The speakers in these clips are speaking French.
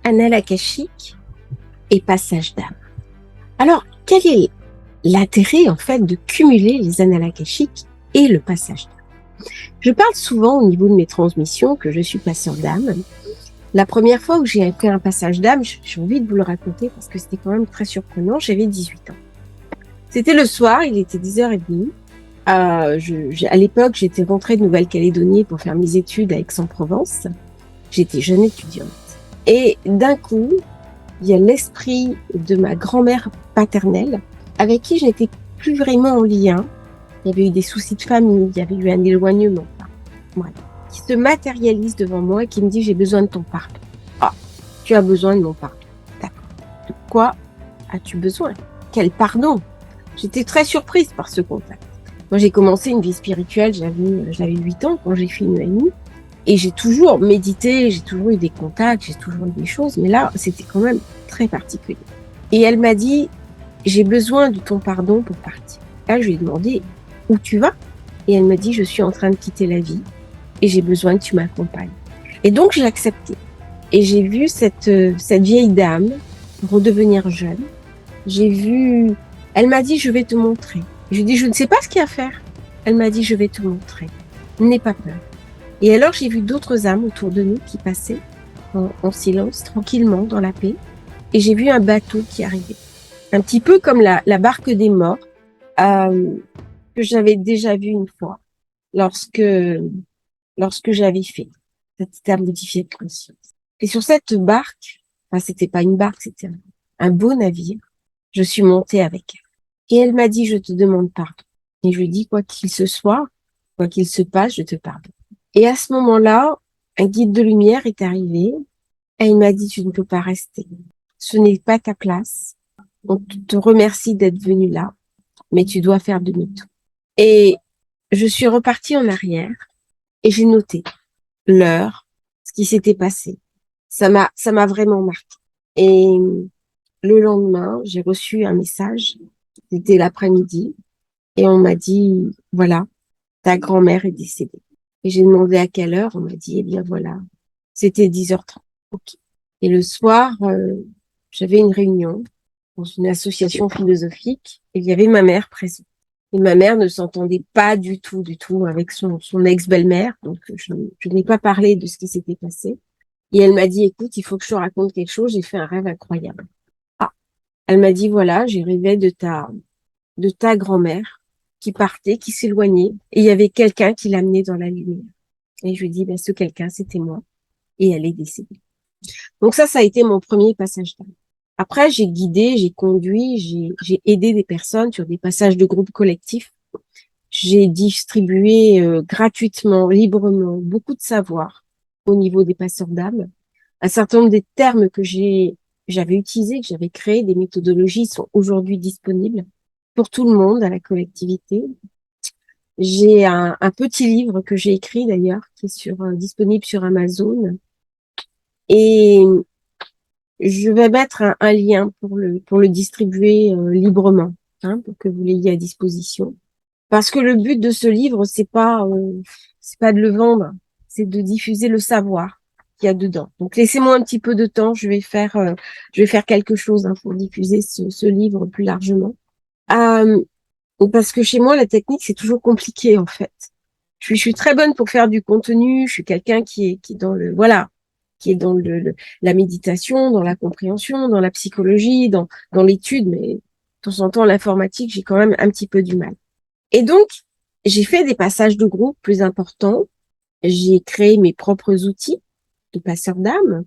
Annales akashiques et passage d'âme. Alors, quel est l'intérêt, en fait, de cumuler les annales akashiques et le passage d'âme? Je parle souvent au niveau de mes transmissions que je suis passeur d'âme. La première fois où j'ai fait un passage d'âme, j'ai envie de vous le raconter parce que c'était quand même très surprenant, j'avais 18 ans. C'était le soir, il était 10h30. À l'époque, j'étais rentrée de Nouvelle-Calédonie pour faire mes études à Aix-en-Provence. J'étais jeune étudiante. Et d'un coup, il y a l'esprit de ma grand-mère paternelle avec qui je n'étais plus vraiment en lien. Il y avait eu des soucis de famille, il y avait eu un éloignement. Voilà. Qui se matérialise devant moi et qui me dit « J'ai besoin de ton pardon ». Ah, tu as besoin de mon pardon. D'accord. De quoi as-tu besoin? Quel pardon? J'étais très surprise par ce contact. Moi, j'ai commencé une vie spirituelle, j'avais 8 ans quand j'ai fait une UNI. Et j'ai toujours médité, j'ai toujours eu des contacts, j'ai toujours eu des choses, mais là, c'était quand même très particulier. Et elle m'a dit, j'ai besoin de ton pardon pour partir. Là, je lui ai demandé, où tu vas? Et elle m'a dit, je suis en train de quitter la vie et j'ai besoin que tu m'accompagnes. Et donc, j'ai accepté. Et j'ai vu cette vieille dame redevenir jeune. Elle m'a dit, je vais te montrer. Je lui ai dit, je ne sais pas ce qu'il y a à faire. Elle m'a dit, je vais te montrer. N'aie pas peur. Et alors, j'ai vu d'autres âmes autour de nous qui passaient en silence, tranquillement, dans la paix. Et j'ai vu un bateau qui arrivait. Un petit peu comme la barque des morts, que j'avais déjà vu une fois, lorsque j'avais fait cette état modifié de conscience. Et sur cette barque, enfin, c'était pas une barque, c'était un beau navire, je suis montée avec elle. Et elle m'a dit, je te demande pardon. Et je lui ai dit, quoi qu'il se soit, quoi qu'il se passe, je te pardonne. Et à ce moment-là, un guide de lumière est arrivé et il m'a dit, tu ne peux pas rester. Ce n'est pas ta place. On te remercie d'être venu là, mais tu dois faire demi-tour. Et je suis repartie en arrière et j'ai noté l'heure, ce qui s'était passé. Ça m'a vraiment marqué. Et le lendemain, j'ai reçu un message. C'était l'après-midi et on m'a dit, voilà, ta grand-mère est décédée. Et j'ai demandé à quelle heure, on m'a dit, eh bien voilà, c'était 10h30. Ok. Et le soir, j'avais une réunion dans une association philosophique et il y avait ma mère présente. Et ma mère ne s'entendait pas du tout avec son ex-belle-mère, donc je n'ai pas parlé de ce qui s'était passé. Et elle m'a dit, écoute, il faut que je te raconte quelque chose, j'ai fait un rêve incroyable. Ah, elle m'a dit, voilà, j'ai rêvé de ta grand-mère qui partait, qui s'éloignait, et il y avait quelqu'un qui l'amenait dans la lumière. Et je lui ai dit, ben, ce quelqu'un, c'était moi. Et elle est décédée. Donc ça a été mon premier passage d'âme. Après, j'ai guidé, j'ai conduit, j'ai aidé des personnes sur des passages de groupes collectifs. J'ai distribué gratuitement, librement, beaucoup de savoir au niveau des passeurs d'âme. Un certain nombre des termes que j'avais utilisés, que j'avais créés, des méthodologies sont aujourd'hui disponibles pour tout le monde, à la collectivité. J'ai un petit livre que j'ai écrit d'ailleurs, qui est disponible sur Amazon. Et je vais mettre un lien pour le distribuer librement, hein, pour que vous l'ayez à disposition. Parce que le but de ce livre, c'est pas de le vendre, c'est de diffuser le savoir qu'il y a dedans. Donc laissez-moi un petit peu de temps, je vais faire quelque chose, hein, pour diffuser ce livre plus largement. Euh, Parce que chez moi, la technique, c'est toujours compliqué, en fait. Je suis très bonne pour faire du contenu. Je suis quelqu'un qui est dans voilà, qui est dans la méditation, dans la compréhension, dans la psychologie, dans l'étude, mais de temps en temps, l'informatique, j'ai quand même un petit peu du mal. Et donc, j'ai fait des passages de groupe plus importants. J'ai créé mes propres outils de passeur d'âme.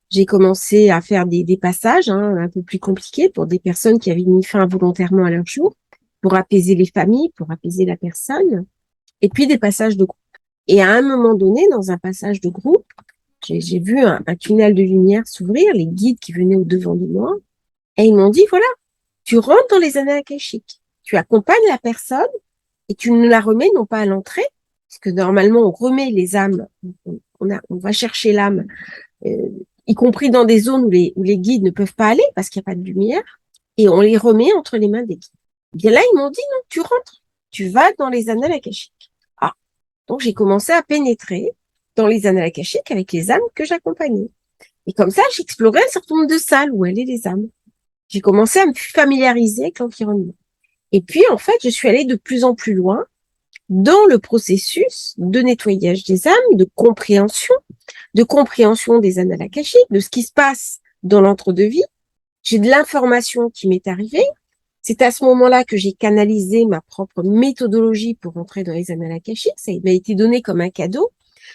J'ai commencé à faire des passages, hein, un peu plus compliqués pour des personnes qui avaient mis fin volontairement à leur jour, pour apaiser les familles, pour apaiser la personne, et puis des passages de groupe. Et à un moment donné, dans un passage de groupe, j'ai vu un tunnel de lumière s'ouvrir, les guides qui venaient au-devant de moi, et ils m'ont dit, voilà, tu rentres dans les annales akashiques, tu accompagnes la personne, et tu ne la remets non pas à l'entrée, parce que normalement, on remet les âmes, on va chercher l'âme, euh, y compris dans des zones où les guides ne peuvent pas aller, parce qu'il n'y a pas de lumière, et on les remet entre les mains des guides. Bien là, ils m'ont dit, non, tu rentres, tu vas dans les annales akashiques. Ah, donc j'ai commencé à pénétrer dans les annales akashiques avec les âmes que j'accompagnais. Et comme ça, j'explorais un certain nombre de salles où allaient les âmes. J'ai commencé à me familiariser avec l'environnement. Et puis, en fait, je suis allée de plus en plus loin dans le processus de nettoyage des âmes, de compréhension des annales akashiques, de ce qui se passe dans l'entre-deux-vie. J'ai de l'information qui m'est arrivée. C'est à ce moment-là que j'ai canalisé ma propre méthodologie pour rentrer dans les annales akashiques. Ça m'a été donné comme un cadeau.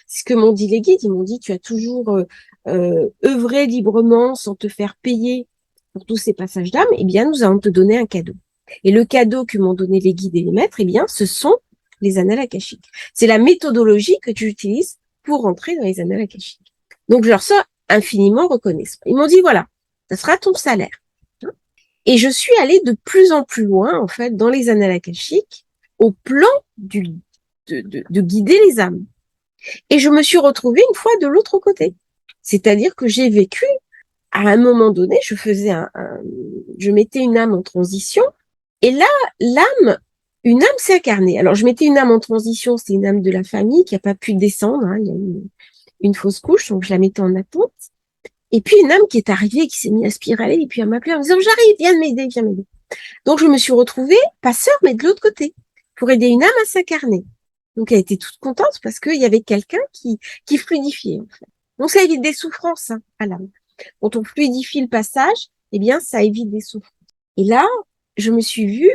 C'est ce que m'ont dit les guides. Ils m'ont dit, tu as toujours œuvré librement sans te faire payer pour tous ces passages d'âme. Eh bien, nous allons te donner un cadeau. Et le cadeau que m'ont donné les guides et les maîtres, eh bien, ce sont les annales akashiques. C'est la méthodologie que tu utilises pour rentrer dans les annales akashiques. Donc, je leur suis infiniment reconnaissant. Ils m'ont dit, voilà, ça sera ton salaire. Et je suis allée de plus en plus loin, en fait, dans les annales akashiques, au plan de guider les âmes. Et je me suis retrouvée une fois de l'autre côté. C'est-à-dire que j'ai vécu, à un moment donné, je mettais une âme en transition, et là, une âme s'est incarnée. Alors, je mettais une âme en transition, c'est une âme de la famille qui n'a pas pu descendre, hein, il y a eu une fausse couche, donc je la mettais en attente. Et puis, une âme qui est arrivée, qui s'est mise à spiraler, et puis à m'appeler en me disant, j'arrive, viens m'aider, viens m'aider. Donc, je me suis retrouvée, pas sœur, mais de l'autre côté, pour aider une âme à s'incarner. Donc, elle était toute contente parce qu'il y avait quelqu'un qui fluidifiait, en fait. Donc, ça évite des souffrances, hein, à l'âme. Quand on fluidifie le passage, eh bien, ça évite des souffrances. Et là, je me suis vue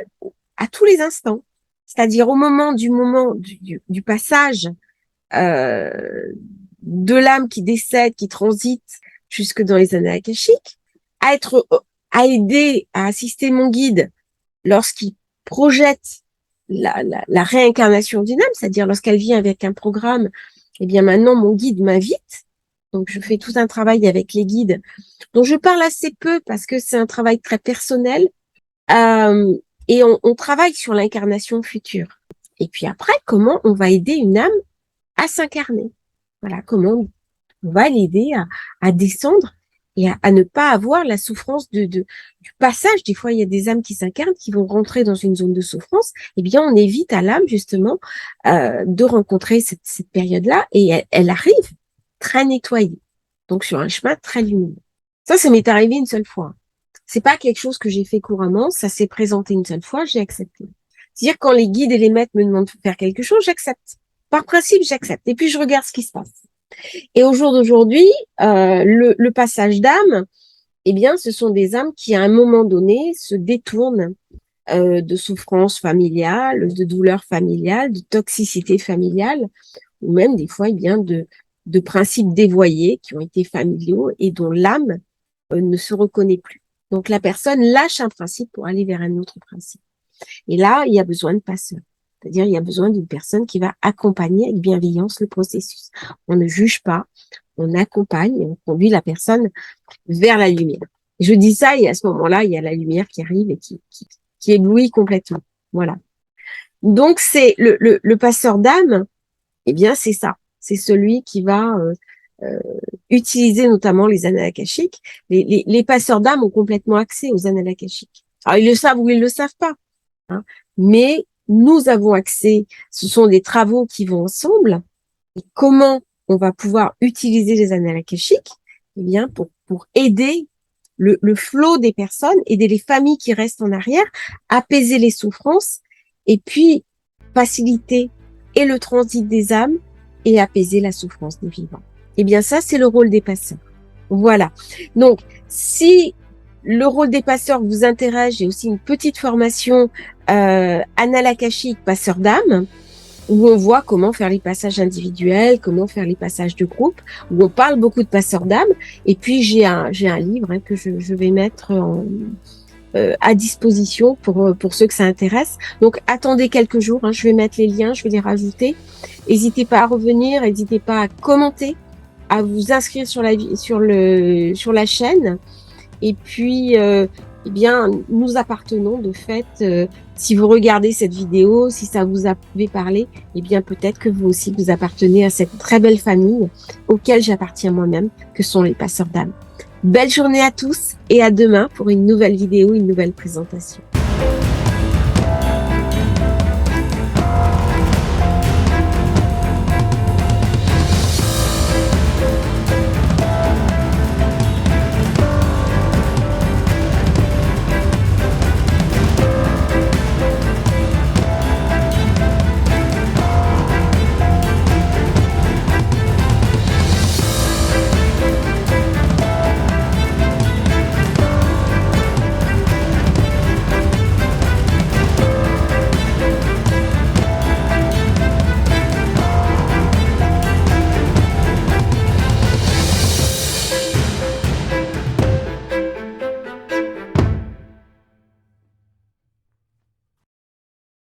à tous les instants. C'est-à-dire au moment du passage de l'âme qui décède, qui transite jusque dans les annales akashiques, à aider, à assister mon guide lorsqu'il projette la réincarnation d'une âme, c'est-à-dire lorsqu'elle vient avec un programme, eh bien maintenant mon guide m'invite. Donc je fais tout un travail avec les guides dont je parle assez peu parce que c'est un travail très personnel. Et on travaille sur l'incarnation future. Et puis après, comment on va aider une âme à s'incarner. Voilà, comment on va l'aider à descendre et à ne pas avoir la souffrance du passage. Des fois, il y a des âmes qui s'incarnent, qui vont rentrer dans une zone de souffrance. Eh bien, on évite à l'âme, justement, de rencontrer cette période-là et elle arrive très nettoyée. Donc, sur un chemin très lumineux. Ça m'est arrivé une seule fois. C'est pas quelque chose que j'ai fait couramment, ça s'est présenté une seule fois, j'ai accepté. C'est-à-dire quand les guides et les maîtres me demandent de faire quelque chose, j'accepte. Par principe, j'accepte. Et puis je regarde ce qui se passe. Et au jour d'aujourd'hui, le passage d'âme, eh bien, ce sont des âmes qui, à un moment donné, se détournent de souffrances familiales, de douleurs familiales, de toxicité familiale, ou même des fois, eh bien, de principes dévoyés qui ont été familiaux et dont l'âme ne se reconnaît plus. Donc la personne lâche un principe pour aller vers un autre principe. Et là, il y a besoin de passeurs. C'est-à-dire, il y a besoin d'une personne qui va accompagner avec bienveillance le processus. On ne juge pas, on accompagne et on conduit la personne vers la lumière. Et je dis ça et à ce moment-là, il y a la lumière qui arrive et qui éblouit complètement. Voilà. Donc, c'est le passeur d'âme, eh bien, c'est ça. C'est celui qui va utiliser notamment les annales akashiques. Les passeurs d'âme ont complètement accès aux annales akashiques. Alors, ils le savent ou ils le savent pas. Hein, mais nous avons accès, ce sont des travaux qui vont ensemble. Et comment on va pouvoir utiliser les annales akashiques? Eh bien, pour aider le flot des personnes, aider les familles qui restent en arrière, apaiser les souffrances et puis faciliter et le transit des âmes et apaiser la souffrance des vivants. Eh bien, ça, c'est le rôle des passeurs. Voilà. Donc, si le rôle des passeurs vous intéresse, j'ai aussi une petite formation annales akashiques passeur d'âme, où on voit comment faire les passages individuels, comment faire les passages de groupe, où on parle beaucoup de passeurs d'âme. Et puis, j'ai un livre que je vais mettre à disposition pour ceux que ça intéresse. Donc, attendez quelques jours, je vais mettre les liens, je vais les rajouter. N'hésitez pas à revenir, n'hésitez pas à commenter, à vous inscrire sur la chaîne. Et puis, eh bien, nous appartenons de fait, si vous regardez cette vidéo, si ça vous avait parlé, eh bien, peut-être que vous aussi, vous appartenez à cette très belle famille auquel j'appartiens moi-même, que sont les passeurs d'âme. Belle journée à tous et à demain pour une nouvelle vidéo, une nouvelle présentation.